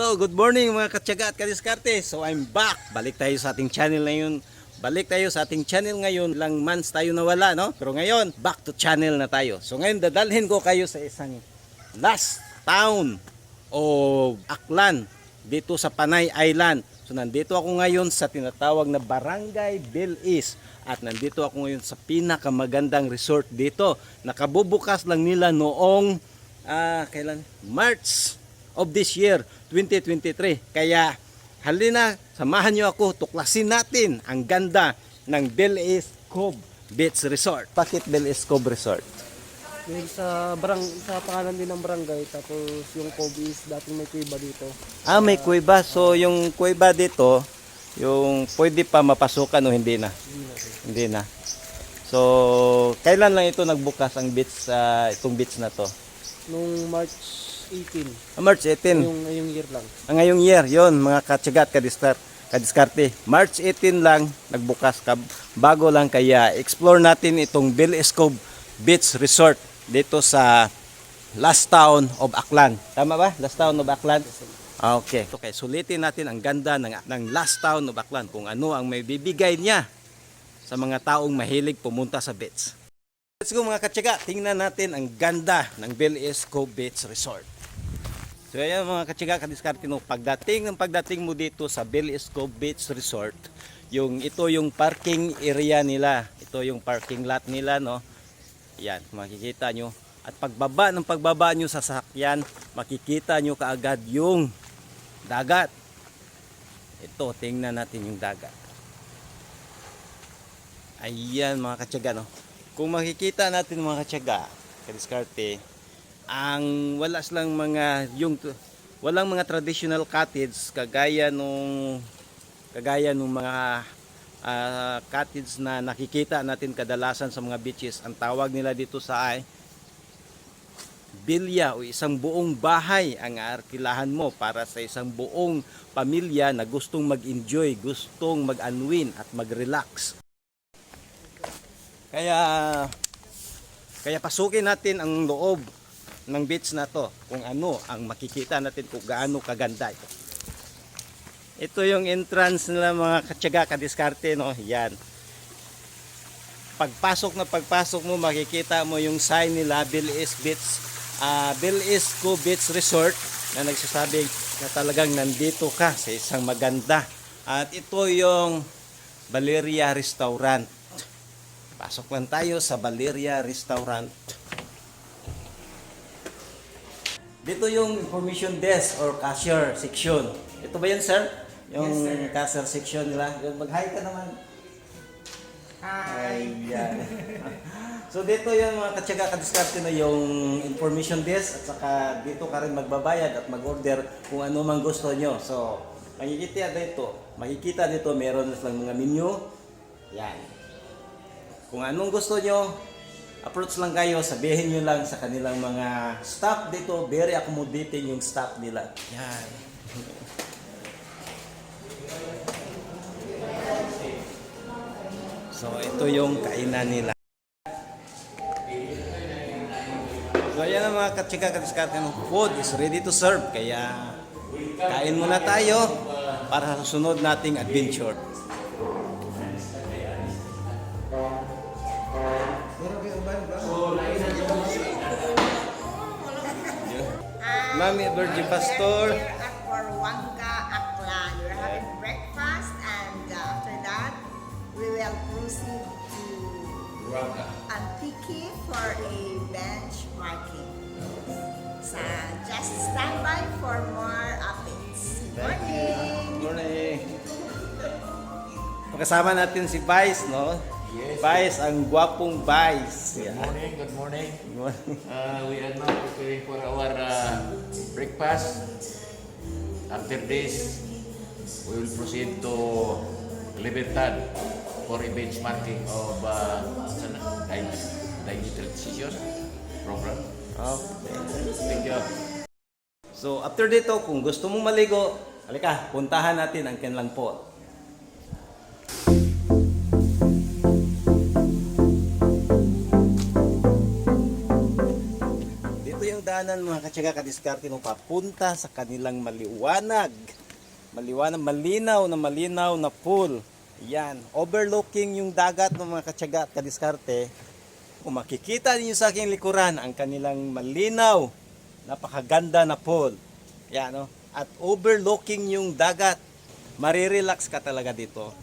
Hello, good morning mga katyaga at kadiskarte. So I'm back. Balik tayo sa ating channel ngayon. Ilang months tayo nawala, no? Pero ngayon, back to channel na tayo. So ngayon, dadalhin ko kayo sa isang last town o Aklan dito sa Panay Island. So nandito ako ngayon sa tinatawag na Barangay Bilis. At nandito ako ngayon sa pinakamagandang resort dito. Nakabubukas lang nila noong kailan? March of this year, 2023. Kaya halina, samahan nyo ako, tuklasin natin ang ganda ng Bilis Cove Beach Resort. Bakit Bilis Cove Resort? Yung sa pangalan din ng barangay, tapos yung Cove is dating may kuweba dito. May kuweba. So yung kuweba dito, yung pwede pa mapasukan o hindi na? Hindi na. So kailan lang ito nagbukas ang beach, itong beach na to? Nung March 18. March 18. Ngayong year lang. Ngayong year, yon mga katsagat, kadiskarte. March 18 lang nagbukas, bago lang, kaya explore natin itong Bilis Cove Beach Resort dito sa last town of Aklan. Tama ba? Last town of Aklan? Okay. Okay, sulitin natin ang ganda ng last town of Aklan, kung ano ang may bibigay niya sa mga taong mahilig pumunta sa beach. Let's go mga katsaga, tingnan natin ang ganda ng Bilis Cove Beach Resort. So ayan mga katsaga, kadiskarte, no, pagdating mo dito sa Bilis Cove Beach Resort, ito yung parking area nila. Ito yung parking lot nila, no. Yan, makikita nyo. At pagbaba nyo sa sasakyan, makikita nyo kaagad yung dagat. Ito, tingnan natin yung dagat. Ayan mga katsaga, no. Kung makikita natin mga katsaga, kadiskarte, walang mga traditional cottage kagaya nung mga cottage na nakikita natin kadalasan sa mga beaches. Ang tawag nila dito sa bilya o isang buong bahay ang aarkilahan mo para sa isang buong pamilya na gustong mag-enjoy, gustong mag-unwind at mag-relax. Kaya pasukin natin ang loob ng beach na to, kung ano ang makikita natin, kung gaano kaganda ito. Ito yung entrance nila mga katsaga, kadiskarte, no. Yan. Pagpasok mo, makikita mo yung sign nila, Bilis Cove Beach Resort, na nagsasabing na talagang nandito ka sa isang maganda. At ito yung Valeria Restaurant. Pasok lang tayo sa Valeria Restaurant. Dito yung information desk or cashier section. Ito ba yan, sir? Yung yes, sir. Cashier section nila. Mag-hi ka naman. Hi. Ayan. So dito yung mga katsaga, kadiskarte, na yung information desk, at saka dito ka rin magbabayad at mag-order kung ano mang gusto nyo. So makikita dito meron silang mga menu. Yan. Kung anong gusto nyo, approach lang kayo, sabihin nyo lang sa kanilang mga staff dito. Very accommodating yung staff nila. Yan. So ito yung kainan nila. So ayan ang mga katsika, kadiskarte, food is ready to serve. Kaya kain muna tayo para sa sunod nating adventure. Mami Virgin Pastor. Here at Warwanga, Aklan. We're having breakfast, and after that, we will proceed to Antique for a benchmarking. So just stand by for more updates. Morning! Morning! Kasama natin si Vice, no? Yes. Vice, ang gwapong Vice. Good morning, good morning. Good morning. We are now preparing for our breakfast. After this, we will proceed to Libertad for a benchmarking of dietitian program. Okay. Thank you. So after dito, kung gusto mong maligo, halika, puntahan natin ang kanilang pool. daanan mga katsaga kadiskarte no papunta sa kanilang malinaw na pool. Yan, overlooking yung dagat ng mga katsaga at kadiskarte. Kung makikita niyo sa aking likuran ang kanilang malinaw, napakaganda na pool. Yan, no? At overlooking yung dagat. Marirelax ka talaga dito.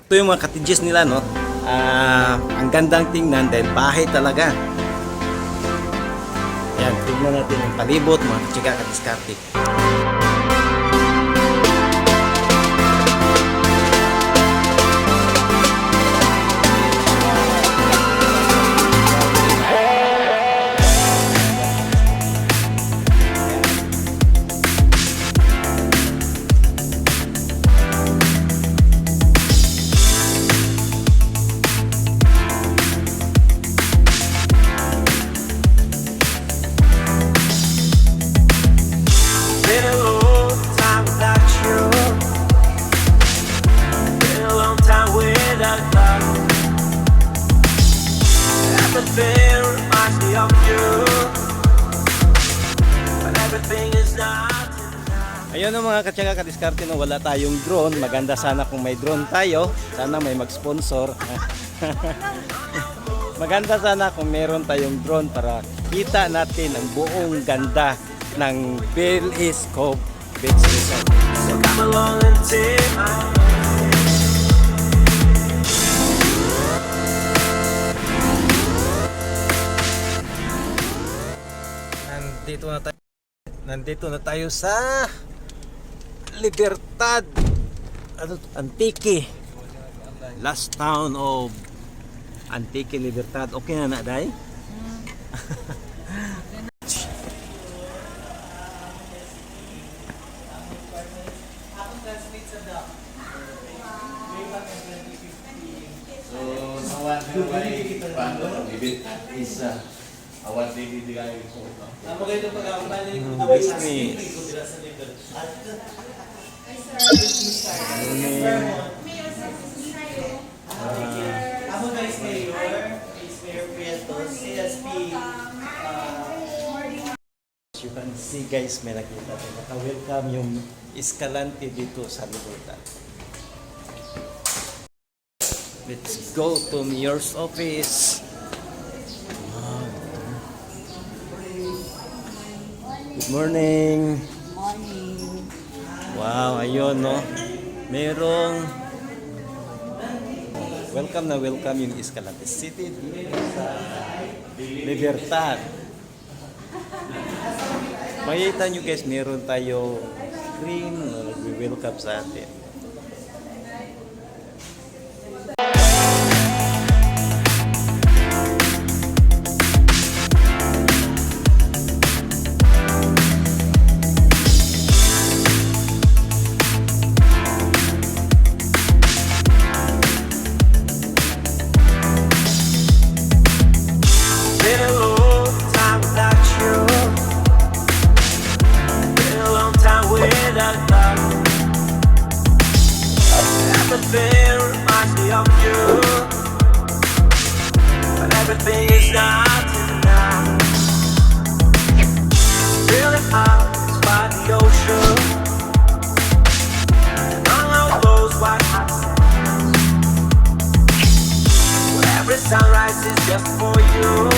Ito yung mga cottages nila, no? Ang gandang tingnan dahil bahay talaga. Yan, tingnan natin ang palibot, mga katsaga kadiskarte. Been a long time without you. Been a long time without love. Everything reminds me of you. But everything is not enough. Ayun no, mga katsaga kadiskarte, no, wala tayong drone. Maganda sana kung may drone tayo. Sana may mag-sponsor. Maganda sana kung meron tayong drone para kita natin ang buong ganda ng Bilis Cove Beach Resort. So come along and take my hand. Nandito na tayo sa Libertad, Antique. Last town of Antique, Libertad. Okay na Day? So, nawan ko ba paano ibig is awan din di kayo ko. Business. Ako guys, Mayor Prieto, CSP. As you can see guys, may nakita tayo. Naka-welcome yung Escalante dito sa Libertad. Let's go to Mayor's office. Wow. Good morning. Wow, ayun no. Merong welcome yung Escalante City dito sa Libertad. Makikita nyo guys, meron tayo screen na nagwi-welcome sa atin. Been a long time without you. Been a long time without love. Everything reminds me of you. But everything is not enough. Feeling out by the ocean. And on those white hot sands. Where every sunrise is just for you.